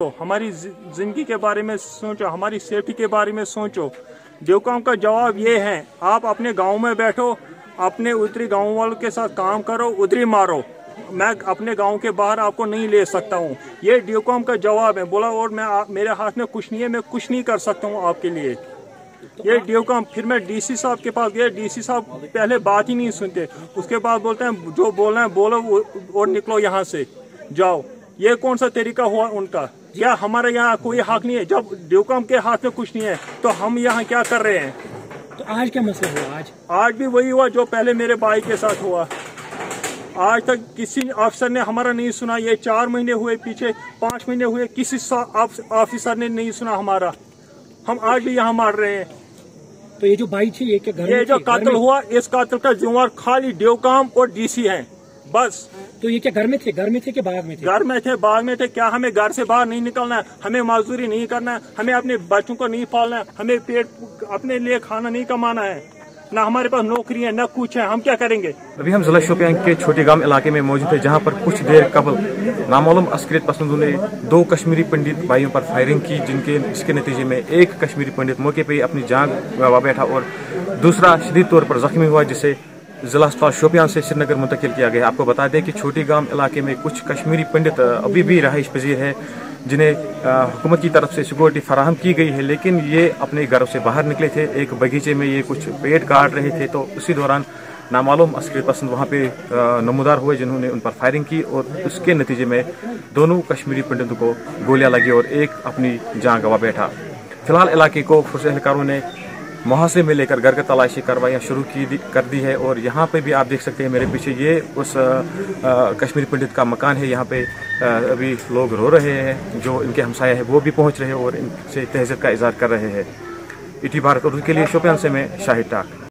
हमारी जिंदगी के बारे में सोचो, हमारी सेफ्टी के बारे में सोचो। ड्यूकॉम का जवाब ये है, आप अपने गांव में बैठो, अपने उधरी गांव वालों के साथ काम करो, उधरी मारो। मैं अपने गांव के बाहर आपको नहीं ले सकता हूँ। ये ड्यूकॉम का जवाब है। बोला और मेरे हाथ में कुछ नहीं है, मैं कुछ नहीं कर सकता हूँ आपके लिए। ये ड्यूकॉम। फिर मैं डीसी साहब के पास गया। डीसी साहब पहले बात ही नहीं सुनते, उसके बाद बोलते हैं जो बोलना है बोलो और निकलो यहाँ से, जाओ। ये कौन सा तरीका हुआ उनका? क्या हमारे यहाँ कोई हक नहीं है? जब ड्यूकॉम के हाथ में कुछ नहीं है तो हम यहाँ क्या कर रहे हैं? तो आज क्या मसला हुआ? आज भी वही हुआ जो पहले मेरे भाई के साथ हुआ। आज तक किसी अफसर ने हमारा नहीं सुना। ये 4 महीने हुए, पीछे 5 महीने हुए, किसी ऑफिसर ने नहीं सुना हमारा। हम आज भी यहाँ मार रहे हैं। तो ये जो भाई थे, ये क्या घर ये जो कातिल हुआ, इस कातिल का जिम्मेवार खाली ड्यूकॉम और डीसी है, बस। तो ये क्या घर में थे? घर में थे कि बाग में थे? घर में थे, बाग में थे। क्या हमें घर से बाहर नहीं निकलना है? हमें मजदूरी नहीं करना है? हमें अपने बच्चों को नहीं पालना है? हमें पेट अपने लिए खाना नहीं कमाना है? ना हमारे पास नौकरी है, ना कुछ है। हम क्या करेंगे? अभी हम जिला शोपियां के छोटे गांव इलाके में मौजूद है, जहां पर कुछ देर कबल नामालूम अस्करियत पसंदों ने 2 कश्मीरी पंडित भाइयों पर फायरिंग की, जिसके नतीजे में एक कश्मीरी पंडित मौके पर ही अपनी जान गंवा बैठा और दूसरा शदीद तौर पर जख्मी हुआ, जिसे जिला अस्पताल शोपियां से श्रीनगर मुंतकिल किया गया। आपको बता दें कि छोटी गांव इलाके में कुछ कश्मीरी पंडित अभी भी रहाइश पजीर है, जिन्हें हुकूमत की तरफ से सिक्योरिटी फराहम की गई है, लेकिन ये अपने घरों से बाहर निकले थे। एक बगीचे में ये कुछ पेड़ काट रहे थे, तो उसी दौरान नामालूम अस्करियत पसंद वहाँ पे नमूदार हुए, जिन्होंने उन पर फायरिंग की और उसके नतीजे में दोनों कश्मीरी पंडितों को गोलियां लगी और एक अपनी जान गंवा बैठा। फिलहाल इलाके को फौजी एहलकारों ने मुहासरे में लेकर घर घर तलाशी कार्रवाइयाँ शुरू कर दी है। और यहाँ पे भी आप देख सकते हैं मेरे पीछे, ये उस कश्मीरी पंडित का मकान है। यहाँ पे अभी लोग रो रहे हैं, जो इनके हमसाया है वो भी पहुँच रहे हैं और इनसे तहज़्ज़ुब का इज़हार कर रहे हैं। ईटी भारत उर्दू के लिए शोपियां से मैं शाहिद टाक।